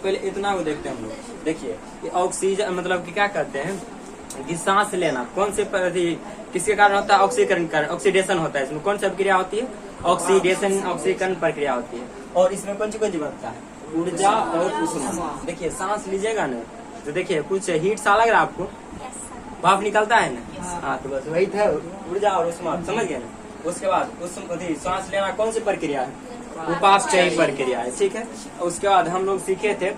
पहले इतना को देखते हैं हम लोग। देखिए ऑक्सीजन मतलब कि क्या कहते हैं कि सांस लेना कौन से किसके कारण होता है? ऑक्सीकरण कारण, ऑक्सीडेशन होता है। इसमें कौन सी प्रक्रिया होती है? ऑक्सीडेशन, ऑक्सीकरण प्रक्रिया होती है। और इसमें कौन सी बनता है? ऊर्जा और ऊष्मा। देखिए सांस लीजिएगा ना तो देखिए कुछ हीट सा लग रहा है आपको, भाप निकलता है ना, हाँ तो बस वही था ऊर्जा और ऊष्मा, समझ गए ना। उसके बाद सांस लेना कौन सी प्रक्रिया है? उपापचयी प्रक्रिया है, ठीक है। उसके बाद हम लोग सीखे थे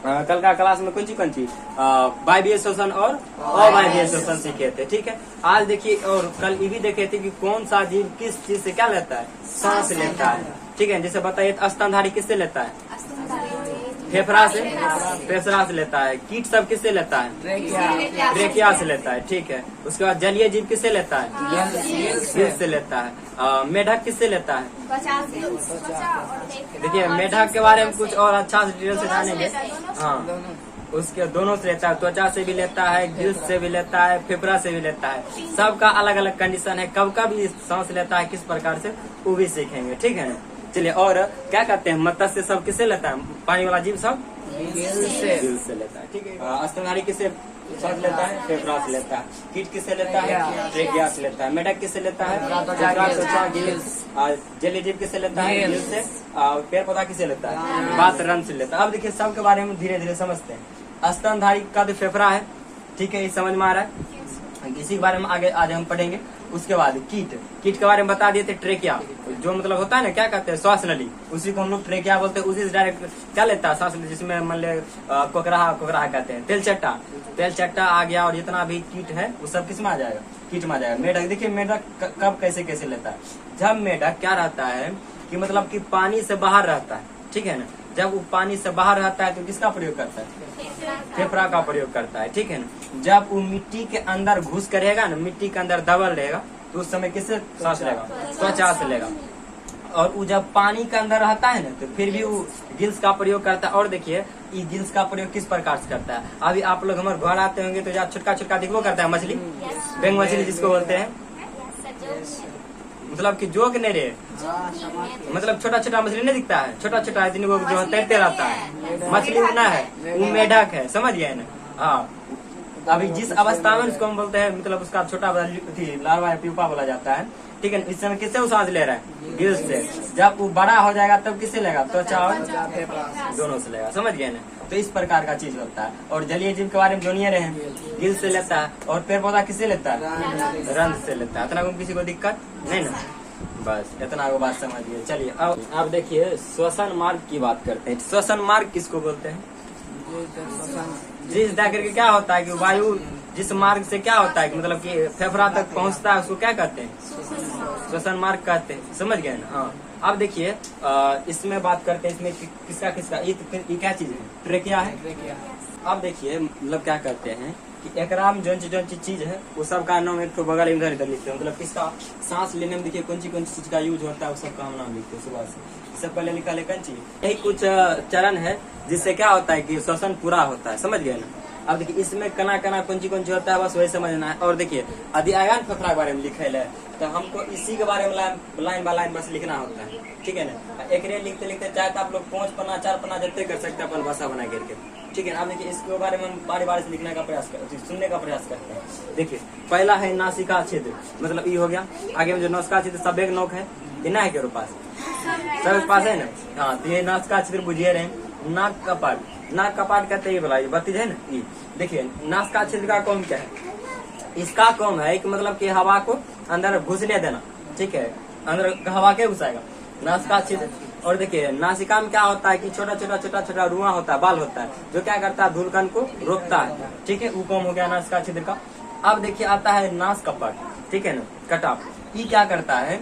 कल का क्लास में कौन सी वायवीय श्वसन और अवायवीय श्वसन सीखे थे, ठीक है। आज देखिए और कल ये भी देखे थे कि कौन सा जीव किस चीज से क्या लेता है? सांस लेता है, ठीक है। जैसे बताइए स्तनधारी किससे लेता है? फेफड़ा से लेता है। कीट सब किससे लेता है? ट्रेकिया से लेता है, ठीक है। उसके बाद जलीय जीव किससे लेता है? गिल्स से लेता है। मेढक किससे लेता है? देखिए मेढक के बारे में कुछ और अच्छा से डिटेल से जानेंगे। हाँ उसके दोनों से लेता है, त्वचा से भी लेता है, गिल्स से भी लेता है, फेफड़ा से भी लेता है। सबका अलग अलग कंडीशन है, कब कब सांस लेता है किस प्रकार से वो भी सीखेंगे, ठीक है ना। चलिए और क्या कहते हैं मत्स्य सब किससे लेता है? पानी वाला जीव सब गिल्स से लेता है, ठीक है। स्तनधारी किससे सांस लेता है? फेफड़ा से लेता है। कीट किससे लेता है? ट्रेकिया से लेता है। मेढक किससे लेता है? त्वचा, गिल्स। जलीय जीव किससे लेता है? गिल्स से। पेड़ पौधा किससे लेता है? बात रन से लेता है। अब देखिए सबके बारे में धीरे धीरे समझते हैं। स्तनधारी का तो फेफड़ा है, ठीक है, ये समझ में आ रहा है। इसी के बारे में आगे आज हम पढ़ेंगे। उसके बाद कीट के बारे में बता दिए थे। ट्रेकिया जो मतलब होता है ना, क्या कहते हैं? श्वास नली, उसी को हम लोग ट्रेकिया बोलते हैं। उसी से डायरेक्ट क्या लेता है? सांस, जिसमें मान ले कोकराहा कहते हैं। तेलचट्टा आ गया और जितना भी कीट है वो सब किस में आ जाएगा? कीट में आ जाएगा। मेढक देखिए मेढक कब कैसे लेता है? जब मेढक क्या रहता है कि मतलब कि पानी से बाहर रहता है, ठीक है ना। जब वो पानी से बाहर रहता है तो किसका प्रयोग करता है? फेफड़ा का प्रयोग करता है, ठीक है ना। जब वो मिट्टी के अंदर घुस करेगा ना, मिट्टी के अंदर दबल रहेगा तो उस समय किससे सांस लेगा? त्वचा से लेगा। और वो जब पानी के अंदर रहता है ना तो फिर भी वो गिल्स का प्रयोग करता है। और देखिए ये गिल्स का प्रयोग किस प्रकार से करता है? अभी आप लोग हमारे घर आते होंगे तो जहाँ छोटका दिखो करता है मछली, बैंग मछली जिसको बोलते हैं, मतलब कि जोक नहीं रे, मतलब छोटा मछली नहीं दिखता है, छोटा वो जो तैरते रहता है, मछली ना है, वो मेढक है, समझ गए ना। हाँ अभी जिस अवस्था में उसको हम बोलते हैं मतलब उसका छोटा लार्वा प्यूपा बोला जाता है, ठीक है। इस समय किससे वो सांस ले रहा है? गिल्स से। जब वो बड़ा हो जाएगा तब किससे लेगा? त्वचा और दोनों से लेगा, समझ गए ना। तो इस प्रकार का चीज होता है। और जलीय जीव के बारे में जोनिए रहे, गिल्स से लेता है। और पेड़ पौधा किससे लेता है? रंध्र से लेता है। इतना किसी को दिक्कत नहीं ना, बस इतना को बात समझिए। चलिए अब देखिए श्वसन मार्ग की बात करते हैं। श्वसन मार्ग किसको बोलते हैं? जिस जाकर के क्या होता है कि वायु जिस मार्ग से क्या होता है कि मतलब कि फेफड़ा तक पहुंचता है उसको क्या कहते हैं? श्वसन मार्ग कहते हैं, समझ गए ना। हाँ अब देखिए इसमें बात करते हैं। इसमें किसका ये क्या चीज है? ट्रेकिया है। अब देखिए मतलब क्या करते हैं कि एकरा में जो चीज है वो सब का नाम एक तो बगल इधर लिखते हैं। मतलब किसका सांस लेने में देखिए कौन सी चीज का यूज होता है वो सब का हम नाम लिखते हैं सुबह से। इससे पहले लिखा लेकिन चाहिए यही कुछ चरण है जिससे क्या होता है कि श्वसन पूरा होता है, समझ गए ना। अब देखिए इसमें कना कौन सी होता है बस वही समझना है। और देखिए अधिआयन फेफड़ा के बारे में लिखे है तो हमको इसी के बारे में लाइन बाय लाइन बस लिखना होता है, ठीक है ना। एक लिखते चाहे तो आप लोग 5 पन्ना 4 पन्ना जितने कर सकते हैं अपन भाषा बना करके, ठीक है ना। अब देखिए इसके बारे में हम बारी से लिखने का प्रयास करते हैं, सुनने का प्रयास करते हैं। देखिए पहला है नासिका छिद्र, मतलब ये हो गया। आगे में जो नासिका छिद्र सब एक नोक है, ये ना है के पास सबके पास है ना। हाँ तो ये नासिका छिद्र बुझिए रहे। नाक कपाट कहते हैं बोला बत्तीज है ना। ये देखिए नासिका छिद्र का काम क्या है? इसका काम है कि मतलब कि हवा को अंदर घुसने देना, ठीक है। अंदर हवा के घुसाएगा नासिका छिद्र। और देखिए नासिका में क्या होता है कि छोटा रुआ होता है, बाल होता है जो क्या करता है? धूलकण को रोकता है, ठीक है। वो काम हो गया नासिका छिद्र का। अब देखिए आता है नास कपाट, ठीक है ना, कटाप। ये क्या करता है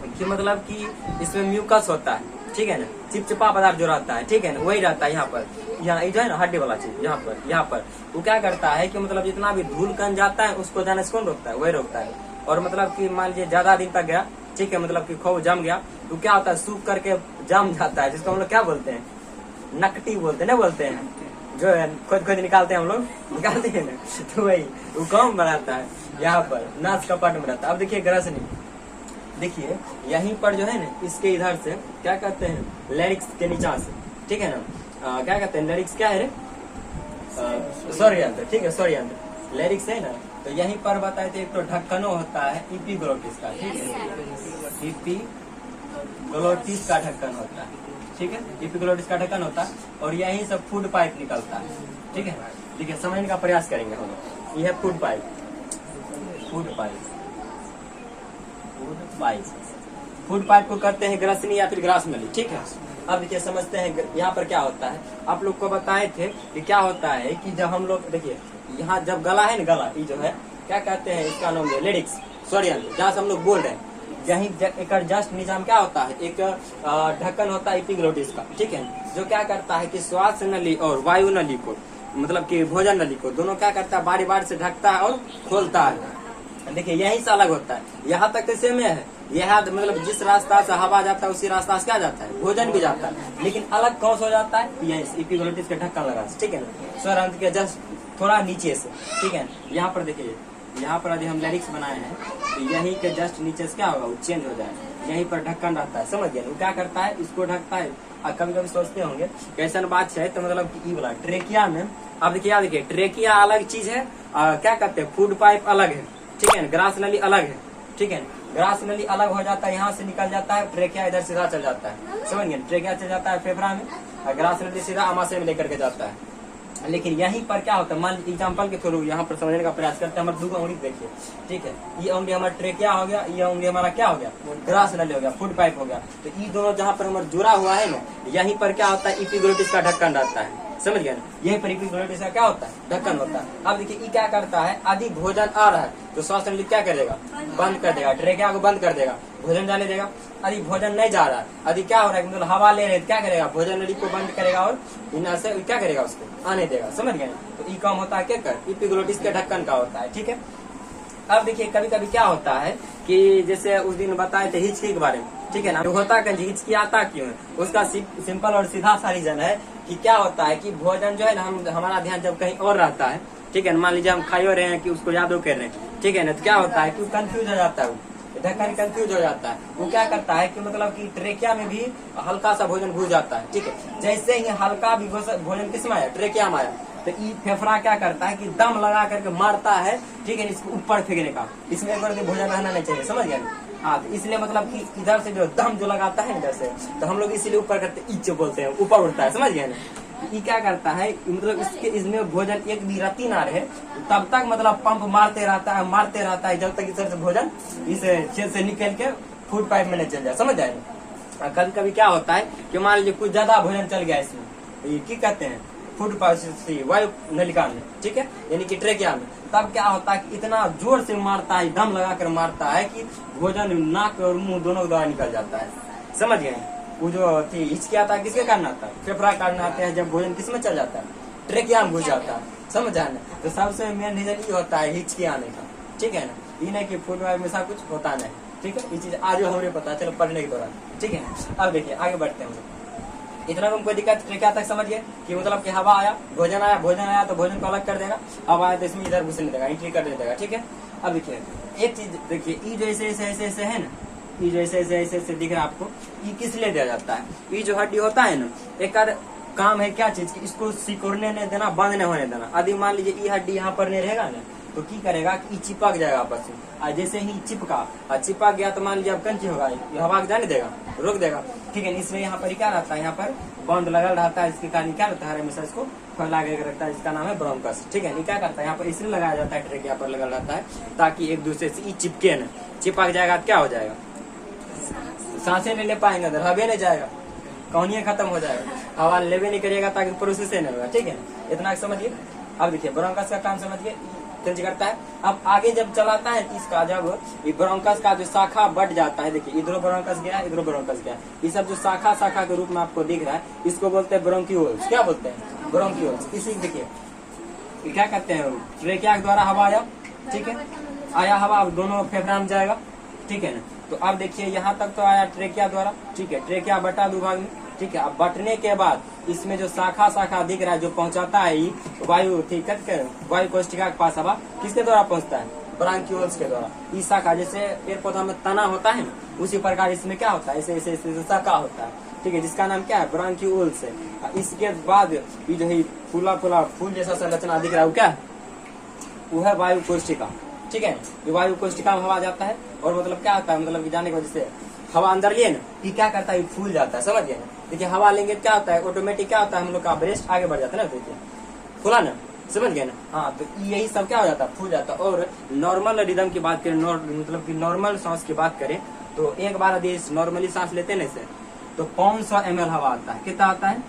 कि मतलब कि इसमें म्यूकस होता है, ठीक है ना, चिपचिपा पदार्थ जो रहता है, ठीक है ना, वही रहता है यहाँ पर। यहाँ जो है ना हड्डी वाला चीज यहाँ पर वो क्या करता है कि मतलब जितना भी धूल कण जाता है उसको जाने से कौन रोकता है? वही रोकता है। और मतलब कि मान लीजिए ज्यादा दिन तक गया, ठीक है, मतलब कि खूब जम गया तो क्या होता है? सूख करके जम जाता है, जिसको हम लोग क्या बोलते हैं? नकटी बोलते हैं ना, बोलते हैं जो है खुद निकालते हैं हम लोग, निकालते हैं ना, तो वही वो कम बनाता है यहाँ पर नास कपाट में रहता है। अब देखिए ग्रसनी, देखिए यहीं पर जो है ना इसके इधर से क्या कहते हैं? लैरिक्स के नीचा से, ठीक है ना, क्या कहते हैं, लिरिक्स क्या है रे, सॉरी यंत्र, ठीक है सॉरी यंत्र, लिरिक्स है ना। तो यहीं पर बताए थे एक तो ढक्कनों होता है इपीग्लोटिस का, ठीक है, इपीग्लोटिस का ढक्कन होता है, ठीक है, इपीग्लोटिस का ढक्कन होता है और यहीं से फूड पाइप निकलता है, ठीक है। ठीक है, समझने का प्रयास करेंगे हम लोग। यह है food pipe, food pipe, food pipe, food pipe को करते हैं ग्रसनी या फिर ग्रास नली, ठीक है। अब देखिए समझते हैं यहाँ पर क्या होता है। आप लोग को बताए थे कि क्या होता है कि जब हम लोग देखिए यहाँ जब गला है ना, गला ये जो है क्या कहते हैं, इसका नाम है लिरिक्स, सॉरी जहाँ से हम लोग बोल रहे हैं यही एक जस्ट निजाम क्या होता है, एक ढक्कन होता है इपीग्लोटिस का, ठीक है, जो क्या करता है कि श्वास नली और वायु नली को, मतलब कि भोजन नली को, दोनों क्या करता है बारी बारी से ढकता है और खोलता है। देखिए यही से अलग होता है, यहाँ तक कैसे में है, यह मतलब जिस रास्ता से हवा जाता है उसी रास्ता से क्या जाता है, भोजन भी जाता है, लेकिन अलग कौन सा हो जाता है, ये इपीग्लोटिस के ढक्कन लगा, ठीक है ना, स्वर अंत के जस्ट थोड़ा नीचे से, ठीक है। यहाँ पर देखिए, यहाँ पर यदि हम लिरिक्स बनाए हैं तो यही के जस्ट नीचे से क्या होगा, वो चेंज हो जाएगा, यहीं पर ढक्कन रहता है, समझ गए, वो क्या करता है, इसको ढकता है। कभी कभी सोचते होंगे कैसा बात है, तो मतलब कि वाला ट्रेकिया में, अब देखिए देखिए ट्रेकिया अलग चीज है, क्या कहते हैं, फूड पाइप अलग है, ठीक है, ग्रास नली अलग है, ठीक है, ग्रास नली अलग हो जाता है, यहाँ से निकल जाता है, ट्रेकिया इधर सीधा चल जाता है, समझ गए, ट्रेकिया चल जाता है फेफड़ा में, ग्रास नली सीधा आमाशय में लेकर के जाता है। लेकिन यहीं पर क्या होता है, मान एग्जाम्पल के थ्रू यहाँ पर समझने का प्रयास करते हैं। हमारे दो उंगली देखिए, ठीक है, ये उंगली हमारा ट्रेकिया हो गया, ये उंगली हमारा क्या हो गया, ग्रास नली हो गया, फूड पाइप हो गया। तो ये दोनों जहाँ पर हमारा जुड़ा हुआ है ना, यहीं पर क्या होता है, इपीग्लोटिस का ढक्कन रहता है, समझ गए ना, यहीं पर इपीग्लोटिस का क्या होता है, ढक्कन होता है। अब देखिए ये क्या करता है, यदि भोजन आ रहा है तो श्वास नली क्या करेगा, बंद कर देगा, ट्रेकिया को बंद कर देगा, भोजन जाने देगा। यदि भोजन नहीं जा रहा है, यदि क्या हो रहा है, मतलब हवा ले रहे हैं, क्या करेगा, भोजन नली को बंद करेगा और इनर से क्या करेगा, उसको आने देगा, समझ गए। तो ये काम होता है क्या कर, इपीग्लोटिस के ढक्कन का होता है, ठीक है। अब देखिए कभी कभी क्या होता है कि जैसे उस दिन बताए थे हिचकी के बारे में, ठीक है ना, जो होता है हिचकी आता क्यों है, उसका सिंपल और सीधा सा रीजन है कि क्या होता है कि भोजन जो है ना, हमारा ध्यान जब कहीं और रहता है, ठीक है, मान लीजिए हम खाई रहे हैं कि उसको याद कर रहे हैं, ठीक है ना, तो क्या होता है कि कंफ्यूज हो जाता है, ढक्कन कंफ्यूज हो जाता है। वो क्या करता है कि मतलब कि ट्रेकिया में भी हल्का सा भोजन घुस जाता है, ठीक है, जैसे ही हल्का भी भोजन किसमें आया, ट्रेकिया में आया, तो ये फेफड़ा क्या करता है कि दम लगा करके मारता है, ठीक है, इसको ऊपर फेंकने का, इसमें एक बार भोजन रहना नहीं चाहिए, समझ गए। हाँ, तो इसलिए मतलब कि इधर से जो दम जो लगाता है इधर से, तो हम लोग इसीलिए ऊपर करते इच बोलते हैं, ऊपर उठता है, समझ गए ना। ये क्या करता है, मतलब इसमें भोजन एक भी रत्ती ना रहे तब तक मतलब पंप मारते रहता है जब तक इधर से भोजन इस छेद से निकल के फूड पाइप में नहीं चल जाए, समझ जाए। कभी कभी क्या होता है कि मान लीजिए कुछ ज्यादा भोजन चल गया इसमें, ये क्या कहते हैं, फूड पाइप वायु नलिका में, ठीक है, यानी कि ट्रेकिया में, तब क्या होता है कि इतना जोर से मारता है, दम लगा कर मारता है कि भोजन नाक और मुंह दोनों द्वारा निकल जाता है, समझ गए। वो जो थी हिचकी आता है किसके कारण आता है, फेफड़ा कारण आता है, जब भोजन किसमें चल जाता है, ट्रेकिया में घुस जाता है, समझ आना। तो सबसे मेन रीजन ये होता है हिचकी आने का, ठीक है ना, ये नहीं कि फूड पाइप में सब कुछ होता नहीं, ठीक है, ये चीज आज हमें पता चलो पढ़ने के दौरान, ठीक है। अब देखिए आगे बढ़ते हैं, इतना में कोई दिक्कत ट्रेकिया तक समझिए कि मतलब कि हवा आया, भोजन आया तो भोजन को अलग कर देगा, हवा आया तो इसमें इधर घुसने देगा, एंट्री कर देगा, ठीक है। अब देखिए एक चीज देखिए, ये जो ऐसे है ना, ये जो ऐसे दिख रहा है आपको, ये किस लिए दिया जाता है, ये जो हड्डी होता है ना, एक काम है क्या चीज की, इसको सिकुड़ने नहीं देना, बंद नहीं होने देना। यदि मान लीजिए ये हड्डी यहाँ पर नहीं रहेगा ना, तो की करेगा कि चिपक जाएगा आपस में, और जैसे ही चिपक गया तो मान लीजिए अब कंची होगा, ये हवा जाने देगा, रोक देगा, ठीक है। इसमें यहाँ पर क्या रहता है, यहाँ पर बंद लगल रहता है, इसके कारण क्या रहता है, हमेशा इसको फैला के रखता है, इसका नाम है ब्रोंकस, ठीक है। ये क्या करता है, यहाँ पर इसलिए लगाया जाता है, ट्रेकिया पर लगा रहता है ताकि एक दूसरे से चिपके न, चिपक जाएगा क्या हो जाएगा, सांसें नहीं ले पाएंगे, अंदर हवा नहीं जाएगा, कहानियां खत्म हो जाएगा, हवा लेवे नहीं करिएगा ताकि प्रोसेस नहीं होगा, ठीक है, इतना समझिए। अब देखिए ब्रोंकस का काम समझिए करता है। अब आगे जब चलाता है इसका, जब ये ब्रोंकस का जो शाखा बढ़ जाता है, देखिए इधर ब्रोंकस गया, इधर ब्रोंकस गया, ये सब जो शाखा के रूप में आपको दिख रहा है, इसको बोलते हैं ब्रोंक्यूल्स, क्या बोलते हैं, ब्रोंक्यूल्स। इसी देखिए क्या कहते हैं, ट्रेकिया के द्वारा हवा आया, ठीक है, आया हवा, अब दोनों फेफड़ा में जाएगा, ठीक है ना। तो अब देखिए यहाँ तक तो आया ट्रेकिया द्वारा, ठीक है, ट्रेकिया बटा दो भाग में, ठीक है। अब बटने के बाद इसमें जो शाखा दिख रहा है, जो पहुंचाता है वायु, ठीक है, वायु कोशिका के पास हवा किसके द्वारा पहुंचता है, ब्रांक्यूल्स के द्वारा। इस शाखा जैसे पेड़ पौधा में तना होता है ना, उसी प्रकार इसमें क्या होता है, ऐसे शाखा होता है, ठीक है, जिसका नाम क्या है, ब्रांक्यूल्स है। इसके बाद ये जो है फूला फूला फूल जैसा संरचना दिख रहा है वो क्या है, वो है वायु कोष्ठिका। ठीक है, ये वायु कोष्ठिका में हवा जाता है और मतलब क्या होता है, मतलब कि जाने की वजह से हवा अंदर लिए ना, ये क्या करता है, फूल जाता है, समझ गए ना। देखिए हवा लेंगे क्या होता है, ऑटोमेटिक क्या होता है, हम लोग का ब्रेस्ट आगे बढ़ जाता है ना, देखिए फूला ना, समझ गए ना। हाँ, तो यही सब क्या हो जाता है, फूल जाता है। और नॉर्मल रिदम की बात करें, मतलब कि नॉर्मल सांस की बात करें तो एक बार यदि नॉर्मली सांस लेते हैं ना तो 500 ml हवा आता है। कितना आता है,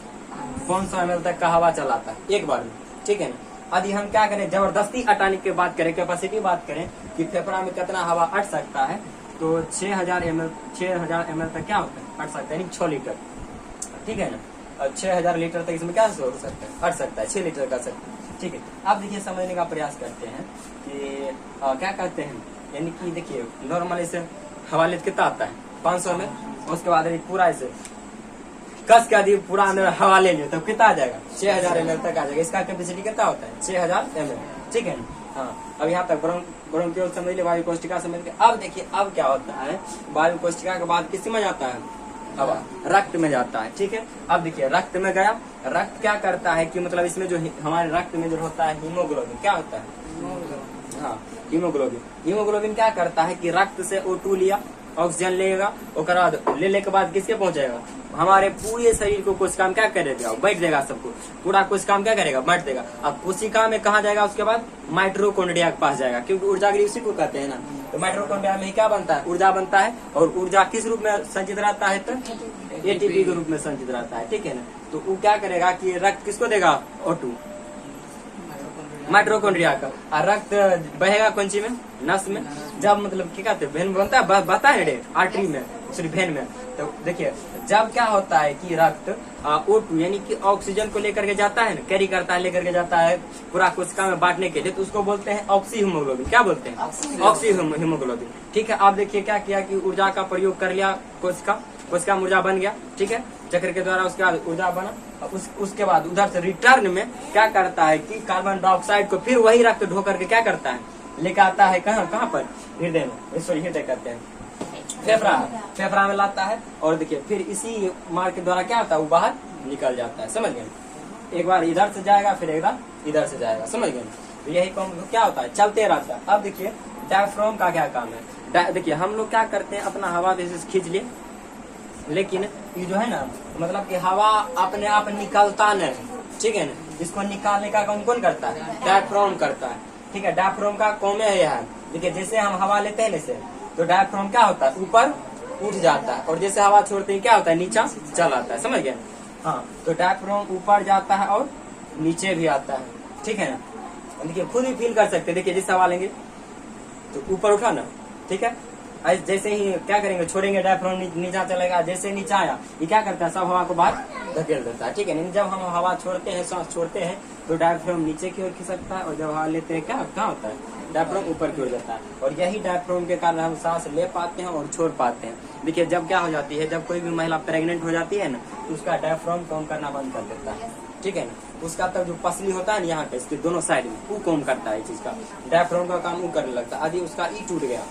500 ml तक का हवा चलाता है एक बार में। ठीक है ना। यदि हम क्या करें, जबरदस्ती अटाने की बात करें, कैपेसिटी बात करें कि फेफड़ा में कितना हवा अट सकता है, तो 6000 ml तक क्या होता है, अट सकता है, यानी 6 लीटर। ठीक है ना, और 6000 लीटर तक इसमें क्या हो सकता है, अट सकता है, 6 लीटर का सकता है। ठीक है, अब देखिए समझने का प्रयास करते हैं कि क्या कहते हैं, यानी कि देखिए नॉर्मल इसे हवा लेते कितना आता है, 500 में, उसके बाद पूरा इसे कस के आदि पूरा अंदर हवा ले लियो तब कितना आ जाएगा, 6000 ml तक आ जाएगा। इसका कैपेसिटी कितना होता है, 6000 ml। ठीक है ना। हाँ, अब यहाँ तक ब्रोंकियोल समझ लिया, वायु कोष्ठिका समझ लिया। अब देखिए अब क्या होता है, वायु कोष्ठिका के बाद किस में जाता है, हवा रक्त में जाता है। ठीक है, अब देखिए रक्त में गया, रक्त क्या करता है कि मतलब इसमें जो हमारे रक्त में जो होता है हीमोग्लोबिन, क्या होता है, हाँ हीमोग्लोबिन क्या करता है कि रक्त से O2 लिया, ऑक्सीजन लेगा, और ले के बाद किसके पहुंचेगा, हमारे पूरे शरीर को कोशिका में क्या करेगा, बैठ देगा, सबको पूरा कोशिका में क्या करेगा, बैठ देगा। अब कोशिका में कहा जाएगा, उसके बाद माइटोकॉन्ड्रिया के पास जाएगा, क्योंकि ऊर्जागृह उसी को कहते हैं ना। तो माइटोकॉन्ड्रिया में क्या बनता है, ऊर्जा बनता है, और ऊर्जा किस रूप में संचित रहता है, तो एटीपी के रूप में संचित रहता है। ठीक है ना। तो वो क्या करेगा कि रक्त किसको देगा, O2 माइटोकॉन्ड्रिया का, और रक्त बहेगा कौन सी में, नस में, जब मतलब क्या कहते हैं वेन बनता है, बता है आर्टरी में, सिर्फ वेन में। तो देखिए जब क्या होता है कि रक्त O2 यानी कि ऑक्सीजन को लेकर के जाता है ना, कैरी करता है, लेकर के जाता है पूरा कोशिका में बांटने के लिए, तो उसको बोलते हैं ऑक्सी हीमोग्लोबिन। क्या बोलते हैं, ऑक्सी हीमोग्लोबिन। ठीक है, आप देखिए क्या किया कि ऊर्जा का प्रयोग कर लिया, कोशिका में ऊर्जा बन गया। ठीक है, चक्र के द्वारा उसके बाद ऊर्जा बना, उसके बाद उधर से रिटर्न में क्या करता है कि कार्बन डाइऑक्साइड को फिर वही रक्त ढो करके क्या करता है, लेकर आता है कहाँ पर, हृदय में, सॉरी हृदय करते हैं, फेफड़ा में लाता है। और देखिए फिर इसी मार्ग के द्वारा क्या होता है, वो बाहर निकल जाता है, समझ गए। एक बार इधर से जाएगा, फिर एक बार इधर से जाएगा, समझ गए। तो यही काम क्या होता है, चलते रहता है। अब देखिए डायफ्राम का क्या काम है, देखिए हम लोग क्या करते हैं, अपना हवा जैसे खींच लिए, लेकिन ये जो है ना, मतलब कि हवा अपने आप निकलता नहीं। ठीक है ना, इसको निकालने का काम कौन करता है, डायफ्राम करता है। ठीक है, डायफ्राम का काम है, देखिए जैसे हम हवा लेते हैं जैसे, तो डायफ्राम क्या होता है, ऊपर उठ जाता है, और जैसे हवा छोड़ते हैं क्या होता है, नीचा चल आता है, समझ गए। हाँ, तो डायफ्राम ऊपर जाता है और नीचे भी आता है। ठीक है ना, देखिए खुद ही फील कर सकते हैं। देखिए जिस हवा लेंगे तो ऊपर उठा ना, ठीक है, जैसे ही क्या करेंगे, छोड़ेंगे डायफ्राम नीचा चलेगा, जैसे नीचा आया ये क्या करता है, सब हवा को बाहर धकेल देता है। ठीक है, जब हम हवा छोड़ते हैं, सांस छोड़ते हैं, तो डायफ्राम नीचे की ओर खिसकता है, और जब हवा लेते हैं क्या होता है, डायफ्राम ऊपर की ओर जाता है। और यही डायफ्राम के कारण हम सांस ले पाते हैं और छोड़ पाते हैं। देखिए जब क्या हो जाती है, जब कोई भी महिला प्रेग्नेंट हो जाती है ना, तो उसका डायफ्राम काम करना बंद कर देता है। ठीक है ना, उसका तब जो पसली होता है ना यहाँ पे, इसके दोनों साइड में, वो काम करता है, चीज का डायफ्राम का काम वो करने लगता है। यदि उसका ई टूट गया,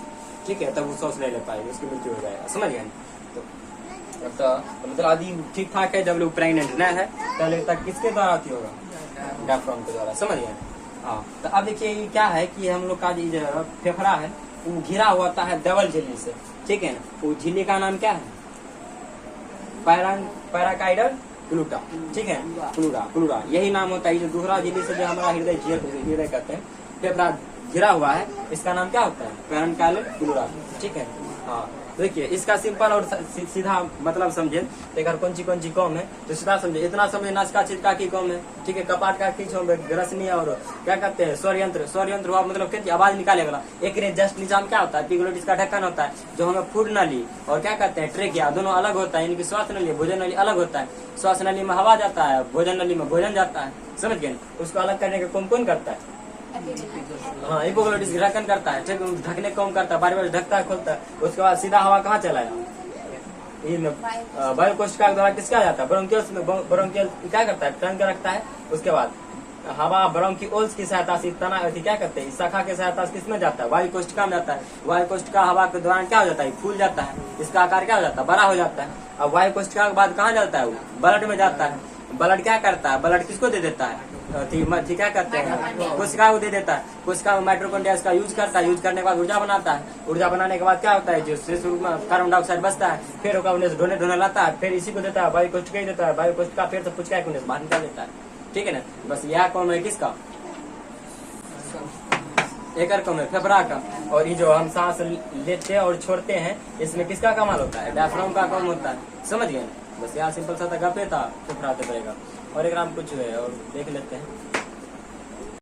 ठीक है, तब वो सांस नहीं ले पाएगी, उसकी मृत्यु हो जाएगा, समझ गए। तो मतलब यदि ठीक ठाक है, जब लोग प्रेग्नेंट न है पहले तक किसके द्वारा होगा, डायफ्राम के द्वारा, समझ गए। हाँ, तो अब देखिए क्या है कि हम लोग का जो फेफड़ा है वो घिरा होता है डबल झिल्ली से। ठीक है ना, वो झिल्ली का नाम क्या है, पैराकाइडल क्लूटा। ठीक है, क्लूरा यही नाम होता है। जो दूसरा झिल्ली से जो हमारा हृदय कहते हैं, फेफड़ा घिरा हुआ है, इसका नाम क्या होता है, पैराकाइडल क्लूरा। ठीक है। हाँ, देखिए इसका सिंपल और सीधा मतलब समझे, अगर कौन सी कौम है तो सीधा समझे, इतना समझे नासिका छिदका की कौम है। ठीक है, कपाट का खींचो ग्रसनी, और क्या कहते हैं स्वरयंत्र हुआ, मतलब क्या आवाज निकाले वाला। एक रे जस्ट नीचा में क्या होता है, एपिग्लोटिस का ढक्कन होता है, जो हमें फूड नली और क्या कहते हैं ट्रेकिया, दोनों अलग होता है। इनकी श्वास नली भोजन नली अलग होता है। श्वास नली में हवा जाता है, भोजन नली में भोजन जाता है, समझ गए। उसको अलग करने का कौन करता है, हाँ एपिग्लोटिस ढक्कन करता है। ठीक, ढकने कौन करता है, बार बार ढकता है खोलता है। उसके बाद सीधा हवा कहाँ चलाया, वायु कोशिका के द्वारा किसका जाता है, ब्रोंकियल्स में। ब्रोंकियल क्या करता है, टंग के रखता है, उसके बाद हवा ब्रोंकियोल्स की सहायता से तना क्या करते हैं, इस शाखा की सहायता से किसमें जाता है, वायु कोष्ठिका में जाता है। वायु कोष्ठिका हवा के दौरान क्या हो जाता है, फूल जाता है, इसका आकार क्या हो जाता है, बड़ा हो जाता है। अब वायु कोष्ठिका के बाद कहाँ जाता है, वो ब्लड में जाता है। ब्लड क्या करता है, ब्लड किसको दे देता है, क्या करते हैं, कोशिका को दे देता है। कोशिका में माइटोकॉन्ड्रिया इसका यूज करता है, यूज करने के बाद ऊर्जा बनाता है। ऊर्जा बनाने के बाद क्या होता है, जो शेष रूप में कार्बन डाइऑक्साइड बचता है, फिर होगा उन्हें ढोने ढोने लाता है, फिर इसी को देता है, वायु कोष्ठिका ही देता है। वायु कोष्ठिका फिर से पुचका उन्हें बाहर निकाल देता है। ठीक है ना, बस यह कौन है किसका, एक कौन है, फेफड़ा का। और ये जो हम सांस लेते और छोड़ते हैं, इसमें किसका कमाल होता है, डायफ्राम का काम होता है। समझ गए, बस यहाँ सिंपल सा गपे था, फेफड़ा पड़ेगा। और एक नाम कुछ है और देख लेते हैं।